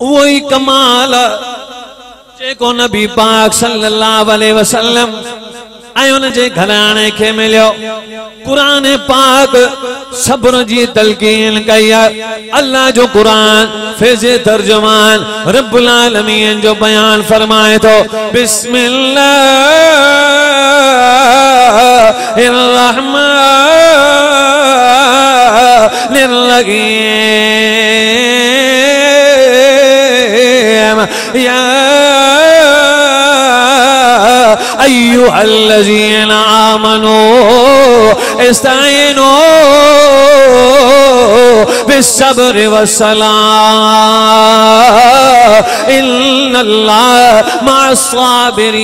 वही कमाल जेको नबी पाक सल्लल्लाहु अलैहि वसल्लम आयोन जे घराने के मिलियो। कुरान पाक सब्र जी तलकीन कई। अल्लाह जो कुरान फेज़े तर्जुमान रब्बुल आलमीन जो बयान फरमाए तो बिस्मिल्लाहिर रहमानिर रहीम या अय्युहल्लज़ीना आमनू इस्ताइनू बिस्सब्रि वस्सलाह इन्नल्लाह मअस्साबिरीन।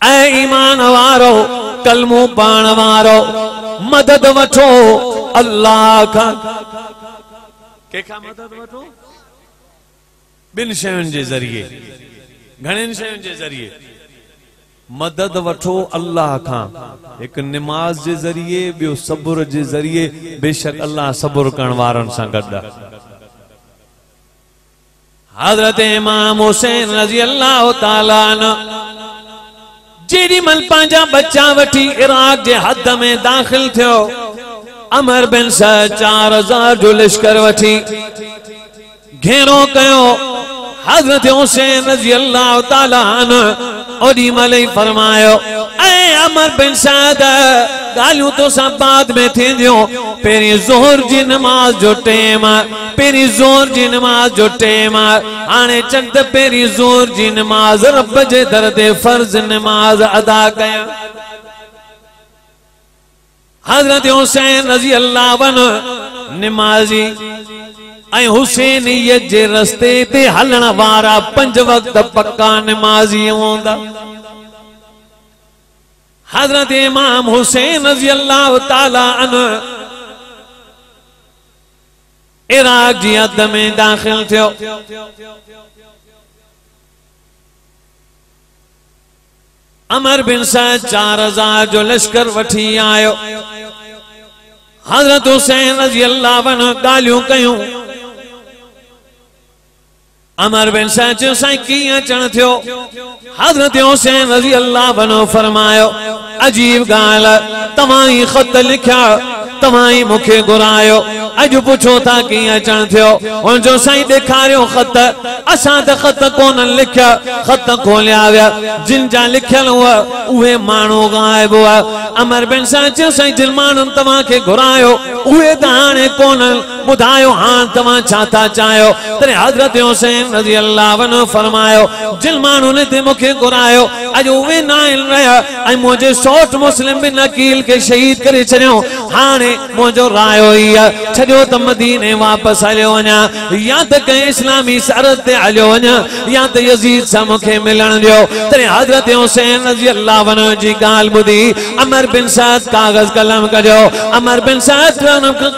ऐ ईमान वारो कलमो पाण वारो मदद वठो अल्लाह का। केखा मदद वठो? बिन शयुनि जे ज़रिए, घणनि शयुनि जे ज़रिए मदद वठो अल्लाह खां। एक नमाज जे ज़रिए, बियो सब्र जे ज़रिए। बेशक अल्लाह सब्र करण वारनि सां गॾु आहे। हज़रत इमाम हुसैन रज़ी अल्लाह ताला अन्हु जेडी मल पंहिंजा बच्चा वठी इराक जे हद में दाखिल थियो, अमर बिन सअद 4000 जो लश्कर वठी घेरो कयो। हज़रत हुसैन रज़ी अल्लाह ताला अन्हु ओडी मलई फरमायो, ऐ अमर बिन सअद गालियों तो सब बाद में थींदियूं। पेरी ज़ोहर जी नमाज जो टेम, पेरी ज़ोहर जी नमाज जो टेम। हाणे चंद पेरी ज़ोहर जी नमाज रब जे दर ते फर्ज नमाज अदा कया। हज़रत हुसैन रज़ी अल्लाह अन्हु नमाजी ऐं हुसैनियत जे रस्ते ते हलण वारा 5 वक्त पक्का नमाजी हूंदा। हज़रत इमाम हुसैन रज़ी अल्लाह ताला अन्हु इराक जी हद में दाखिल थियो। अमर बिन सअद 4000 जो लश्कर वठी आयो। हज़रत हुसैन रज़ी अल्लाह अन्हु गालियों कयूं। अमर बिन सअद चयो, साईं कीअं अचण थियो? हज़रत हुसैन रज़ी अल्लाह अन्हु फरमायो, अजीब ॻाल्हि, तव्हां ही ख़त लिखिया, तव्हां ही मूंखे घुरायो, अॼु पुछो था कीअं अचण थियो? हुन जो साईं ॾेखारियो ख़त। असां त ख़त कोन लिखिया, ख़त खोलिया विया, जिन जा लिखियल हुआ उहे माण्हू गायब हुआ। अमर बिन सअद चयो, साईं जिन माण्हुनि तव्हांखे घुरायो उहे त हाणे कोन, ॿुधायो हाणे तव्हां छा था चाहियो? तॾहिं हज़रत हुसैन रज़ी अल्लाह अन्हु फरमायो, जिन माण्हुनि ते मूंखे घुरायो अॼु उहे न रहिया ऐं मुंहिंजे सौट मुस्लिम बिन अकील खे शहीद करे छॾियो। हाणे मुंहिंजो रायो ई आहे, छॾियो त मदीने वापसि हलियो वञा, या त कंहिं इस्लामी सरहद ते हलियो वञा, या त यज़ीद सां मूंखे मिलण ॾियो। तॾहिं हज़रत हुसैन रज़ी अल्लाह अन्हु जी ॻाल्हि ॿुधी अमर बिन सअद कागज़ कलम कढियो। अमर बिन सअद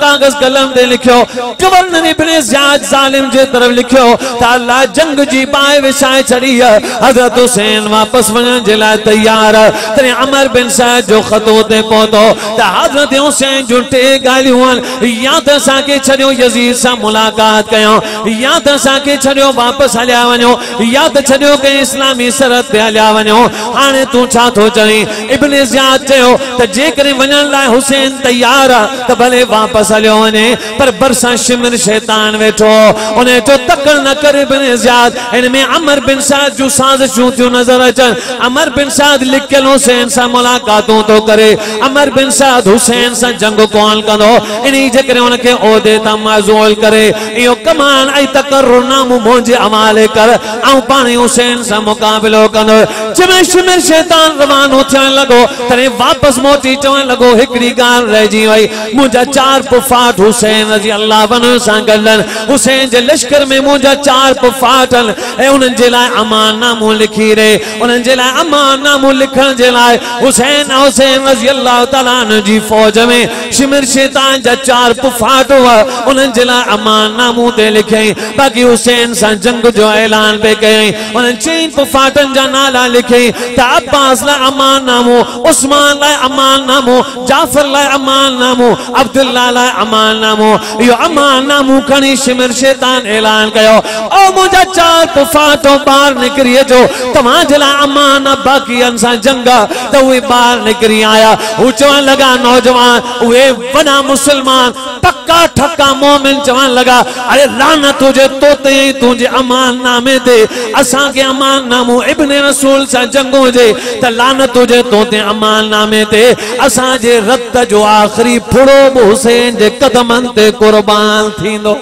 कागज़ कलम ते लिखियो, गवर्नर इब्न ज़ियाद ज़ालिम जे तरफ़ लिखियो त अल्लाह जंग जी बाहि विछाए छॾी आहे, हज़रत हुसैन वापसि वञण जे लाइ तैयार आहे। तॾहिं अमर बिन सअद जो ख़तो ते पहुतो त हज़रत हुसैन जूं 3 ॻाल्हियूं आहिनि, या त असांखे छॾियो यज़ीद सां मुलाक़ात कयूं, या त असांखे छॾियो वापसि हलिया वञो, या त छॾियो कंहिं इस्लामी सरहद ते हलिया वञो। हाणे तूं छा थो चवीं? इब्न ज़ियाद चयो त जेकॾहिं वञण लाइ हुसैन तैयार आहे त भले वापसि हलियो वञे, पर बरसां शिमर शैतान वेठो। उन जो तकड़ न कर इब्न ज़ियाद, इन में अमर बिन सअद जूं साज़िशूं थियूं नज़र अचनि। अमर बिन सअद लिखियल हुसैन सां मुलाक़ातूं थो करे, अमर बिन सअद हुसैन सां जंग कोन कंदो, इन्ही जे करे उनखे ओहदे तां माज़ूल करे। इहो कमान ऐं तकर्रुनामो मुंहिंजे हवाले कर, ऐं पाण हुसैन सां मुक़ाबिलो कंदो। जॾहिं शिमर शैतान रवानो थियण लॻो, तॾहिं वापसि मोटी चवण लॻो, हिकिड़ी ॻाल्हि रहिजी वई, मुंहिंजा 4 पुफाट हुसैन रज़ी रज़ी अल्लाह अन्हु सां गॾु हुसैन जे लश्कर में मुंहिंजा 4 पुफाटन ऐं उन्हनि जे लाइ अमाननामो लिखी रे उन्हनि जे लाइ अमाननामो लिखण जे लाइ हुसैन रज़ी अल्लाह तआला अन्हु जी फौज में शिमर शैतान जा 4 पुफाट हुआ उन्हनि जे लाइ अमाननामो ते लिखई बाक़ी हुसैन सां जंग जो ऐलान पे कयई उन्हनि 4 पुफाटन जा नाला लिखई त अब्बास लाइ अमाननामो उस्मान लाइ अमाननामो जाफर लाइ अमाननामो अब्दुल्ला लाइ अमाननामो यो अमाननामो खणी शिमर शैतान ऐलान कयो ओ मुंहिंजा 4 पुफाटो बाहर निकरी जो तव्हां जे लाइ अमान बाक़ी सां जंग त उहे बाहर निकरी आया हू चवण लगा नौजवान उहे वॾा मुसलमान पक्का ठक्का मोमिन चवण लगा अरे लानत हुजे तो ते तुंहिंजे अमाननामे ते असां के अमाननामो इब्ने रसूल सां जंग हुजे त लानत हुजे तो ते अमाननामे ते असां जे रत जो आखिरी फुड़ो हुसैन जे कदमनि ते कुर्बान थींदो।